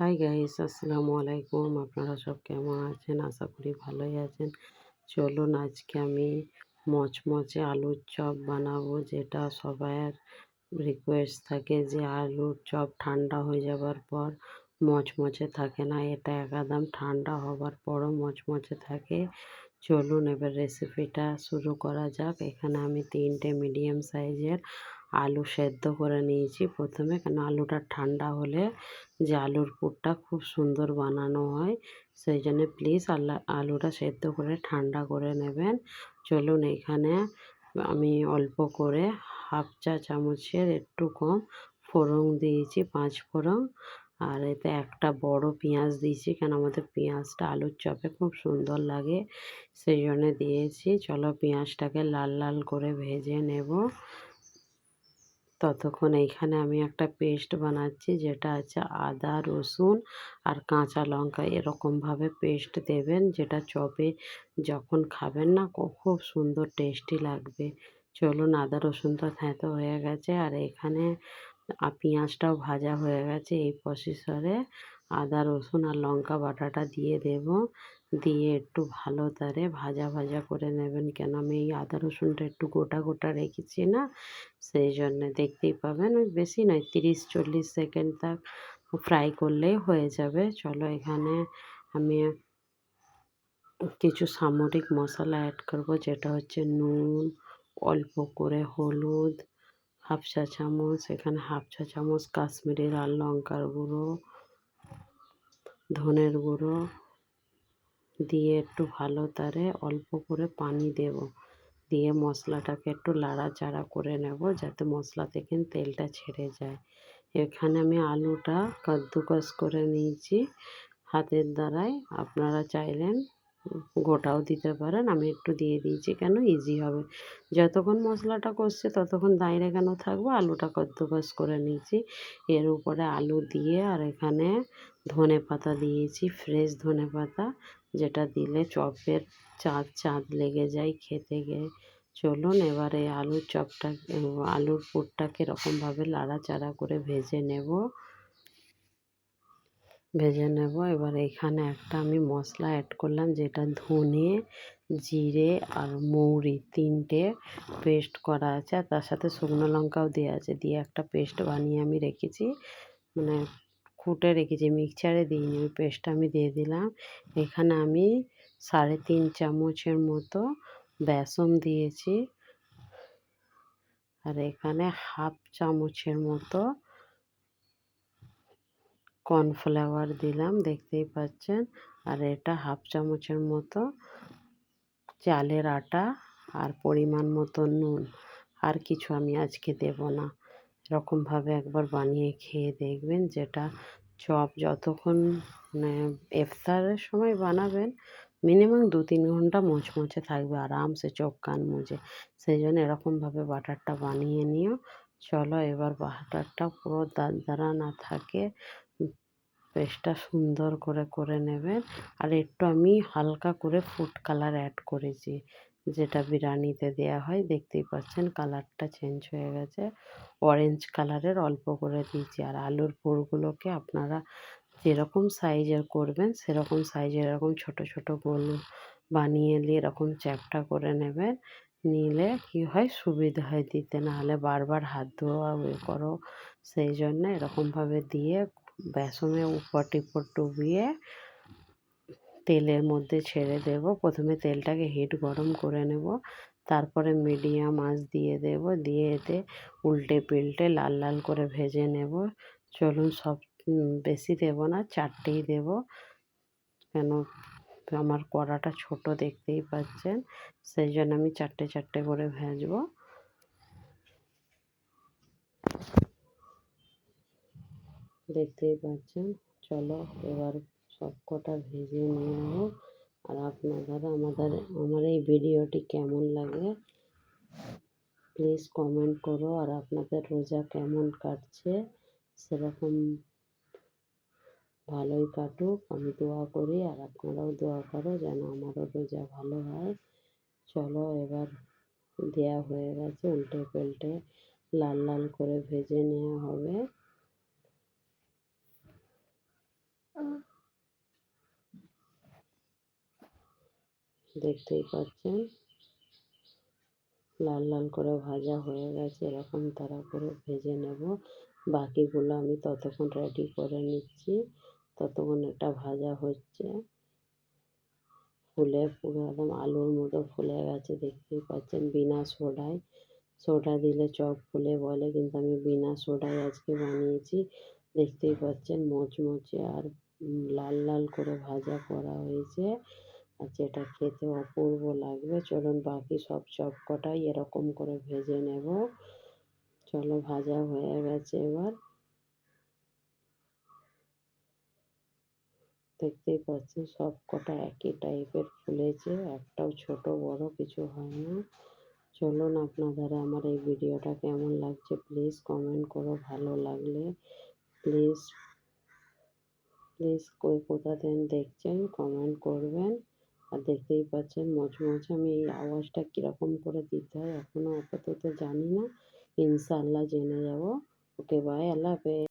Hi guys, আসসালামু আলাইকুম। আপনারা সব কেমন আছেন? আশা করি ভালোই আছেন। চলুন আজকে আমি মচমচে আলুর চপ বানাবো, যেটা সবার রিকোয়েস্ট থাকে যে আলুর চপ ঠান্ডা হয়ে যাবার পর মচমচে থাকে না। এটা একদম ঠান্ডা হবার পরও মচমচে থাকে। চলুন এবার রেসিপিটা শুরু করা যাক। এখানে আমি 3টে মিডিয়াম সাইজের আলু সেদ্ধ করে নিয়েছি প্রথমে, কেন আলুটা ঠান্ডা হলে যে আলুর পুরটা খুব সুন্দর বানানো হয়, সেই জন্যে প্লিজ আলুটা সেদ্ধ করে ঠান্ডা করে নেবেন। চলুন এখানে আমি অল্প করে হাফ চা চামচের একটু কম ফোড়ন দিয়েছি, 5 ফোড়ন। আর এতে একটা বড় পেঁয়াজ দিয়েছি, কেন আমাদের পেঁয়াজটা আলুর চপে খুব সুন্দর লাগে, সেই জন্যে দিয়েছি। চলো পেঁয়াজটাকে লাল লাল করে ভেজে নেব। ততক্ষণ এইখানে আমি একটা পেস্ট বানাচ্ছি, যেটা আছে আদা, রসুন আর কাঁচা লঙ্কা। এরকমভাবে পেস্ট দেবেন, যেটা চপে যখন খাবেন না খুব সুন্দর টেস্টি লাগবে। চলুন আদা রসুনটা থেঁতো হয়ে গেছে, আর এখানে পেঁয়াজটাও ভাজা হয়ে গেছে। এই প্রসেসরে আদা রসুন আর লঙ্কা বাটাটা দিয়ে দেব, দিয়ে একটু ভালো তারে ভাজা ভাজা করে নেবেন, কেন আমি এই আদা রসুনটা একটু গোটা গোটা রেখেছি না, সেই জন্যে দেখতেই পাবেন। ওই বেশি নয়, 30-40 সেকেন্ড তাক ফ্রাই করলেই হয়ে যাবে। চলো এখানে আমি কিছু সামরিক মশলা অ্যাড করব, যেটা হচ্ছে নুন, অল্প করে হলুদ, হাফ চা চামচ, এখানে হাফ চা চামচ কাশ্মীরি লাল লঙ্কার গুঁড়ো, ধনের গুঁড়ো দিয়ে একটু ভালো তারে অল্প করে পানি দেব, দিয়ে মশলাটাকে একটু লাড়াচাড়া করে নেব, যাতে মশলা থেকে তেলটা ছেড়ে যায়। এখানে আমি আলুটা কাদ্দুকস করে নিয়েছি হাতের দ্বারাই। আপনারা চাইলেন গোটাও দিতে পারেন, আমি একটু দিয়ে দিয়েছি, কেন ইজি হবে। যতক্ষণ মশলাটা কষছে ততক্ষণ দাঁড়িয়ে কেন থাকবো, আলুটা কাদ্দুকস করে নিয়েছি। এর উপরে আলু দিয়ে, আর এখানে ধনে পাতা দিয়েছি, ফ্রেশ ধনে পাতা, যেটা দিলে চপের চাঁদ চাঁদ লেগে যায় খেতে গিয়ে। চলুন এবারে আলুর চপটা, আলুর পুরটাকে এরকমভাবে লাড়াচাড়া করে ভেজে নেব। এবার এখানে একটা আমি মশলা অ্যাড করলাম, যেটা ধনে, জিরে আর মৌরি 3টে পেস্ট করা আছে, আর তার সাথে শুকনো লঙ্কাও দেওয়া আছে, দিয়ে একটা পেস্ট বানিয়ে আমি রেখেছি, মানে কুটে রেখেছি, মিক্সচারে দিইনি, ওই পেস্টটা আমি দিয়ে দিলাম। এখানে আমি 3.5 চামচের মতো বেসন দিয়েছি, আর এখানে হাফ চামচের মতো কর্নফ্লাওয়ার দিলাম, দেখতেই পাচ্ছেন। আর এটা হাফ চামচের মতো চালের আটা, আর পরিমাণ মতো নুন। আর কিছু আমি আজকে দেব না। এরকমভাবে একবার বানিয়ে খেয়ে দেখবেন, যেটা চপ যতক্ষণ মানে ইফতারের সময় বানাবেন, মিনিমাম 2-3 ঘন্টা মুচমুচে থাকবে আরামসে, চোখ কান মুজে। সেই জন্য এরকমভাবে বাটারটা বানিয়ে নিও। চলো এবার বাটারটা পুরো দাঁড়া না থাকে, পেস্টটা সুন্দর করে করে নেবেন। আর একটু আমি হালকা করে ফুড কালার অ্যাড করেছি, যেটা বিরিয়ানিতে দেওয়া হয়, দেখতেই পাচ্ছেন কালারটা চেঞ্জ হয়ে গেছে, অরেঞ্জ কালারের অল্প করে দিয়েছি। আর আলুর পুরগুলোকে আপনারা যেরকম সাইজের করবেন সেরকম সাইজের এরকম ছোট ছোট গোল বানিয়ে নিয়ে এরকম চ্যাপ্টা করে নেবেন, নিলে কি হয় সুবিধা হয় দিতে, নাহলে বারবার হাত ধোয়া করো। সেই জন্য এরকমভাবে দিয়ে বেসনে উপর টিপর ডুবিয়ে তেলের মধ্যে ছেড়ে দেব। প্রথমে তেলটাকে হিট গরম করে নেব, তারপরে মিডিয়াম আঁচ দিয়ে দেব, দিয়ে এতে উল্টে পিল্টে লাল লাল করে ভেজে নেব। চলুন সব বেশি দেব না, 4টেই দেব, কেন আমার কড়াটা ছোট দেখতেই পাচ্ছেন, সেই জন্য আমি 4টে করে ভাজবো। দেখতেই পাচ্ছেন। চলো এবার সব কটা ভেজে নেওয়া হোক। আর আপনারা আমার এই ভিডিওটি কেমন লাগে প্লিজ কমেন্ট করো, আর আপনাদের রোজা কেমন কাটছে সেরকম ভালোই কাটুক, আমি দোয়া করি, আর আপনারাও দোয়া করো যেন আমারও রোজা ভালো হয়। চলো এবার দেয়া হয়ে গেছে, উল্টে পাল্টে লাল লাল করে ভেজে নেওয়া হবে। দেখতেই পাচ্ছেন লাল লাল করে ভাজা হয়ে গেছে, এরকম তারা করে ভেজে নেব। বাকিগুলো আমি ততক্ষণ রেডি করে নিচ্ছি, ততক্ষণ এটা ভাজা হচ্ছে। ফুলে পুরো একদম আলুর মতো ফুলে গেছে, দেখতেই পাচ্ছেন বিনা সোডায়। সোডা দিলে চপ ফুলে বলে, কিন্তু আমি বিনা সোডায় আজকে বানিয়েছি। দেখতেই পাচ্ছেন মচমচে আর লাল লাল করে ভাজা করা হয়েছে, আর যেটা খেতে অপূর্ব লাগবে। চলুন বাকি সব চপ কটাই এরকম করে ভেজে নেব। চলো ভাজা হয়ে গেছে এবার। দেখতেই পাচ্ছেন সব কটা একই টাইপের ফুলেছে, একটাও ছোট বড় কিছু হয় না। চলুন আপনাদের আমার এই ভিডিওটা কেমন লাগছে প্লিজ কমেন্ট করো, ভালো লাগলে প্লিজ প্লিজ কোথা থেকে দেখছেন কমেন্ট করবেন। আর দেখতেই পাচ্ছেন মচমচে। আমি এই আওয়াজটা কীরকম করে দিতে হয় এখনও আপাতত জানি না, ইনশাআল্লাহ জেনে যাব। ওকে বাই, আল্লাহ হাফেজ।